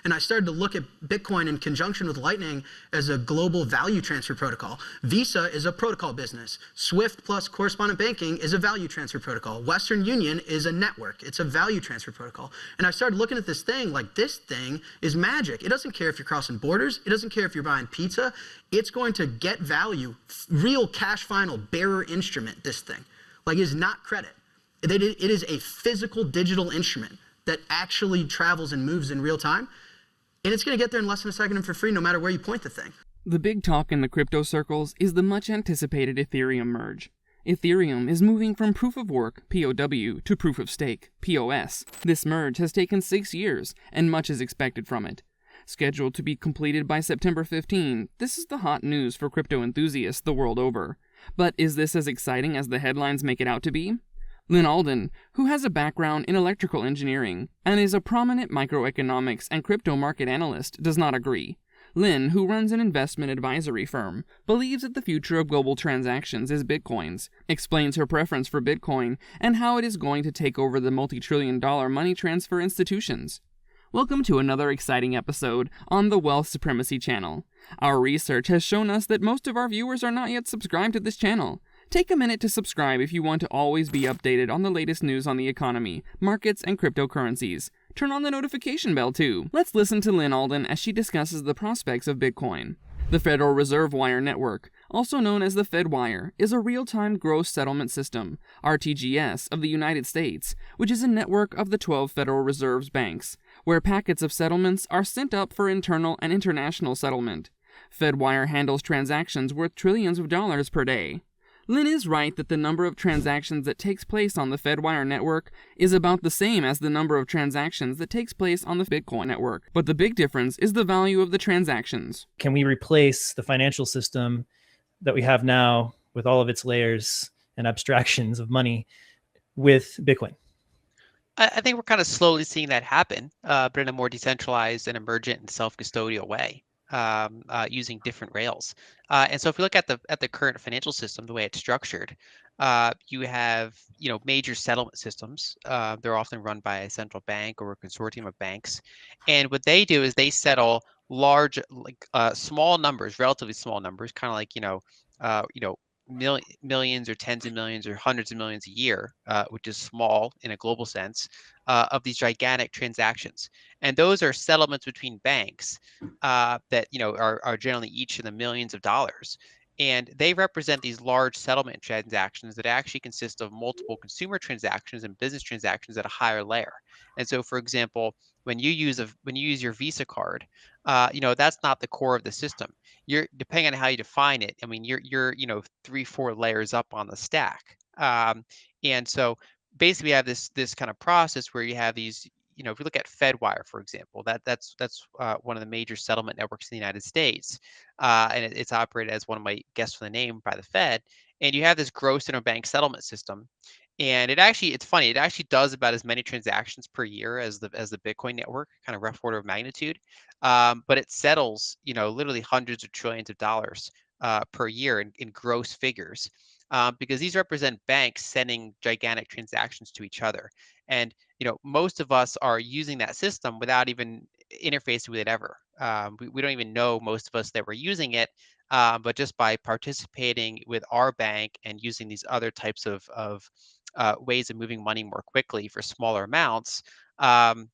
And I started to look at Bitcoin in conjunction with Lightning as a global value transfer protocol. Visa is a protocol business. SWIFT plus correspondent banking is a value transfer protocol. Western Union is a network. It's a value transfer protocol. And I started looking at this thing like, this thing is magic. It doesn't care if you're crossing borders. It doesn't care if you're buying pizza. It's going to get value, real cash final bearer instrument, this thing. Like, it is not credit. It is a physical digital instrument that actually travels and moves in real time. And it's going to get there in less than a second and for free no matter where you point the thing. The big talk in the crypto circles is the much-anticipated Ethereum merge. Ethereum is moving from proof of work, POW, to proof of stake, POS. This merge has taken 6 years, and much is expected from it. Scheduled to be completed by September 15, this is the hot news for crypto enthusiasts the world over. But is this as exciting as the headlines make it out to be? Lyn Alden, who has a background in electrical engineering and is a prominent microeconomics and crypto market analyst, does not agree. Lyn, who runs an investment advisory firm, believes that the future of global transactions is Bitcoins, explains her preference for Bitcoin and how it is going to take over the multi-trillion-dollar money transfer institutions. Welcome to another exciting episode on the Wealth Supremacy channel. Our research has shown us that most of our viewers are not yet subscribed to this channel. Take a minute to subscribe if you want to always be updated on the latest news on the economy, markets, and cryptocurrencies. Turn on the notification bell too. Let's listen to Lyn Alden as she discusses the prospects of Bitcoin. The Federal Reserve Wire Network, also known as the Fedwire, is a real-time gross settlement system, RTGS, of the United States, which is a network of the 12 Federal Reserve's banks, where packets of settlements are sent up for internal and international settlement. Fedwire handles transactions worth trillions of dollars per day. Lyn is right that the number of transactions that takes place on the Fedwire network is about the same as the number of transactions that takes place on the Bitcoin network, but the big difference is the value of the transactions. Can we replace the financial system that we have now with all of its layers and abstractions of money with Bitcoin? I think we're kind of slowly seeing that happen, but in a more decentralized and emergent and self-custodial way. Using different rails. And so if we look at the current financial system, the way it's structured, you have, major settlement systems. They're often run by a central bank or a consortium of banks. And what they do is they settle large, small numbers, relatively small numbers, kind of like, millions or tens of millions or hundreds of millions a year, which is small in a global sense, of these gigantic transactions. And those are settlements between banks that are generally each in the millions of dollars. And they represent these large settlement transactions that actually consist of multiple consumer transactions and business transactions at a higher layer. And so, for example, when you use your Visa card, that's not the core of the system. You're, depending on how you define it, I mean, you're 3-4 layers up on the stack. And so basically, we have this kind of process where you have these. If you look at Fedwire, for example, that's one of the major settlement networks in the United States, and it's operated, as one might guess from the name, by the Fed. And you have this gross interbank settlement system, and it's funny. It actually does about as many transactions per year as the Bitcoin network, kind of rough order of magnitude. But it settles, literally hundreds of trillions of dollars per year in gross figures. Because these represent banks sending gigantic transactions to each other. And, most of us are using that system without even interfacing with it ever. We don't even know, most of us, that we're using it, but just by participating with our bank and using these other types of ways of moving money more quickly for smaller amounts,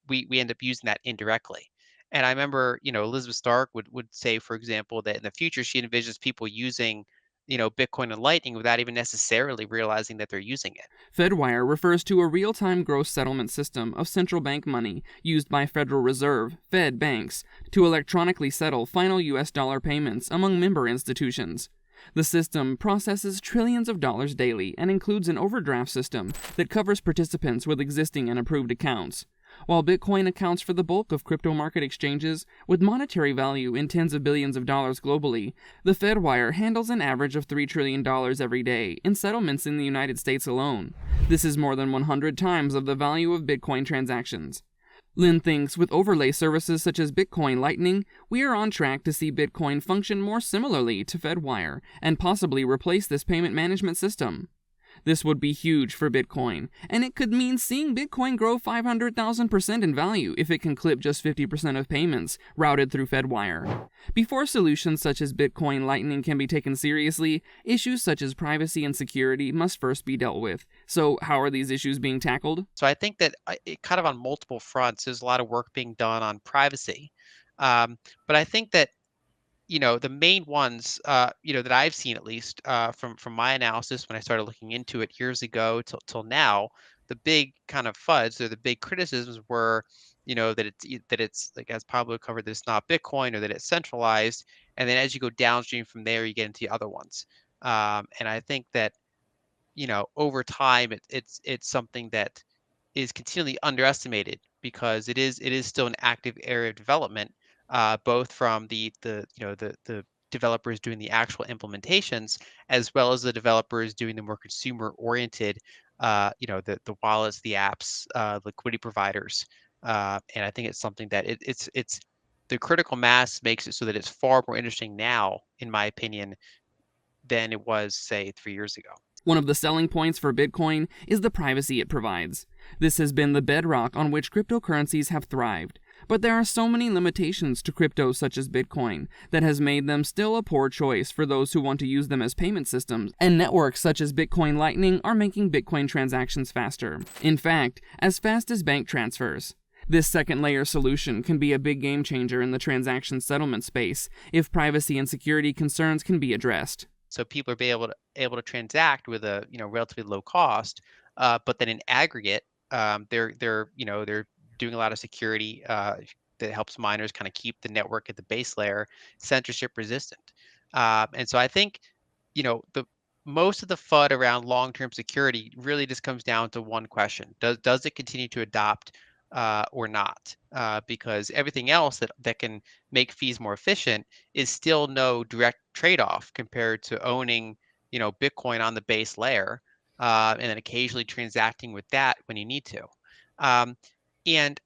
we end up using that indirectly. And I remember, Elizabeth Stark would say, for example, that in the future, she envisions people using Bitcoin and Lightning without even necessarily realizing that they're using it. Fedwire refers to a real-time gross settlement system of central bank money used by Federal Reserve, Fed banks, to electronically settle final U.S. dollar payments among member institutions. The system processes trillions of dollars daily and includes an overdraft system that covers participants with existing and approved accounts. While Bitcoin accounts for the bulk of crypto market exchanges, with monetary value in tens of billions of dollars globally, the Fedwire handles an average of $3 trillion every day in settlements in the United States alone. This is more than 100 times of the value of Bitcoin transactions. Lyn thinks with overlay services such as Bitcoin Lightning, we are on track to see Bitcoin function more similarly to Fedwire and possibly replace this payment management system. This would be huge for Bitcoin, and it could mean seeing Bitcoin grow 500,000% in value if it can clip just 50% of payments routed through Fedwire. Before solutions such as Bitcoin Lightning can be taken seriously, issues such as privacy and security must first be dealt with. So how are these issues being tackled? So I think that it kind of on multiple fronts, there's a lot of work being done on privacy. But I think that the main ones, that I've seen at least from my analysis when I started looking into it years ago till now, the big kind of FUDs or the big criticisms were, that it's like as Pablo covered, that it's not Bitcoin or that it's centralized, and then as you go downstream from there, you get into the other ones. And I think that over time, it's something that is continually underestimated because it is still an active area of development, both from the developers doing the actual implementations as well as the developers doing the more consumer oriented, the wallets, the apps, liquidity providers, and I think it's something that it's the critical mass makes it so that it's far more interesting now, in my opinion, than it was say 3 years ago. One of the selling points for Bitcoin is the privacy it provides. This has been the bedrock on which cryptocurrencies have thrived, but there are so many limitations to cryptos such as Bitcoin that has made them still a poor choice for those who want to use them as payment systems, and networks such as Bitcoin Lightning are making Bitcoin transactions faster. In fact, as fast as bank transfers. This second layer solution can be a big game changer in the transaction settlement space if privacy and security concerns can be addressed. So people are able to transact with a relatively low cost, but then in aggregate, they're doing a lot of security that helps miners kind of keep the network at the base layer censorship resistant. And so I think the most of the FUD around long-term security really just comes down to one question: does it continue to adopt or not? Because everything else that can make fees more efficient is still no direct trade-off compared to owning, Bitcoin on the base layer, and then occasionally transacting with that when you need to. And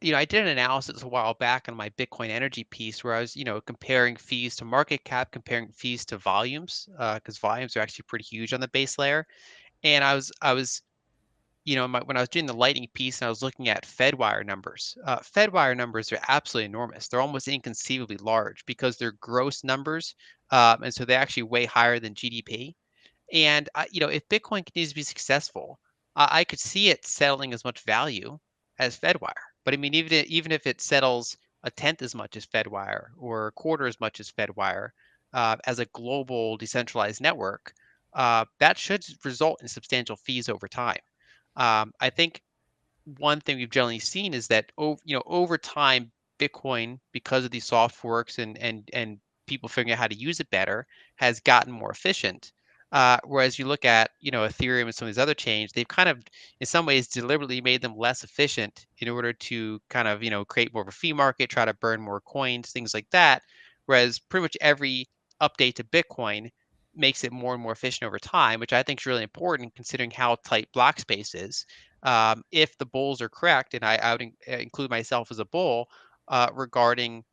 I did an analysis a while back on my Bitcoin energy piece where I was, comparing fees to market cap, comparing fees to volumes, because volumes are actually pretty huge on the base layer. And I was when I was doing the Lightning piece and I was looking at Fedwire numbers, Fedwire numbers are absolutely enormous. They're almost inconceivably large because they're gross numbers, and so they're actually way higher than GDP. And if Bitcoin continues to be successful, I could see it settling as much value as Fedwire. But I mean, even if it settles a tenth as much as Fedwire or a quarter as much as Fedwire, as a global decentralized network, that should result in substantial fees over time. I think one thing we've generally seen is that over time, Bitcoin, because of these soft forks and people figuring out how to use it better, has gotten more efficient. Whereas you look at Ethereum and some of these other chains, they've kind of in some ways deliberately made them less efficient in order to kind of create more of a fee market, try to burn more coins, things like that. Whereas pretty much every update to Bitcoin makes it more and more efficient over time, which I think is really important considering how tight block space is. If the bulls are correct, and I would include myself as a bull, regarding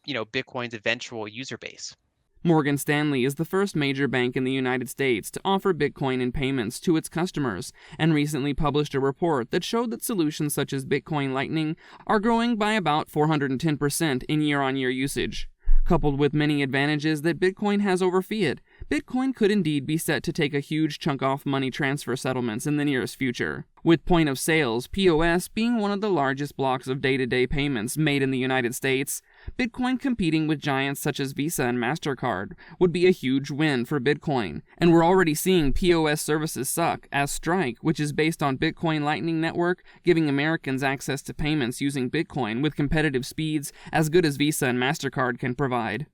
Bitcoin's eventual user base. Morgan Stanley is the first major bank in the United States to offer Bitcoin in payments to its customers, and recently published a report that showed that solutions such as Bitcoin Lightning are growing by about 410% in year-on-year usage. Coupled with many advantages that Bitcoin has over fiat, Bitcoin could indeed be set to take a huge chunk off money transfer settlements in the nearest future. With point of sales, POS, being one of the largest blocks of day-to-day payments made in the United States, Bitcoin competing with giants such as Visa and MasterCard would be a huge win for Bitcoin. And we're already seeing POS services suck, as Strike, which is based on Bitcoin Lightning Network, giving Americans access to payments using Bitcoin with competitive speeds as good as Visa and MasterCard can provide.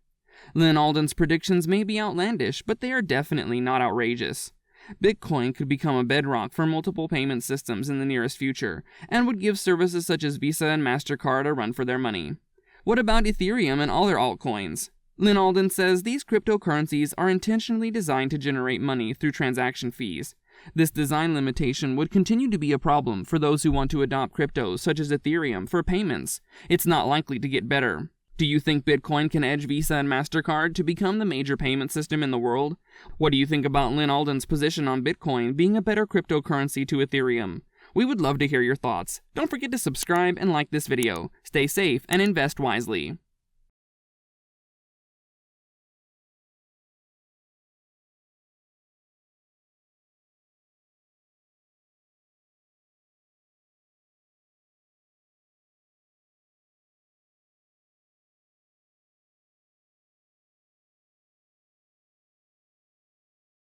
Lyn Alden's predictions may be outlandish, but they are definitely not outrageous. Bitcoin could become a bedrock for multiple payment systems in the nearest future, and would give services such as Visa and MasterCard a run for their money. What about Ethereum and other altcoins? Lyn Alden says these cryptocurrencies are intentionally designed to generate money through transaction fees. This design limitation would continue to be a problem for those who want to adopt cryptos such as Ethereum for payments. It's not likely to get better. Do you think Bitcoin can edge Visa and MasterCard to become the major payment system in the world? What do you think about Lyn Alden's position on Bitcoin being a better cryptocurrency to Ethereum? We would love to hear your thoughts. Don't forget to subscribe and like this video. Stay safe and invest wisely.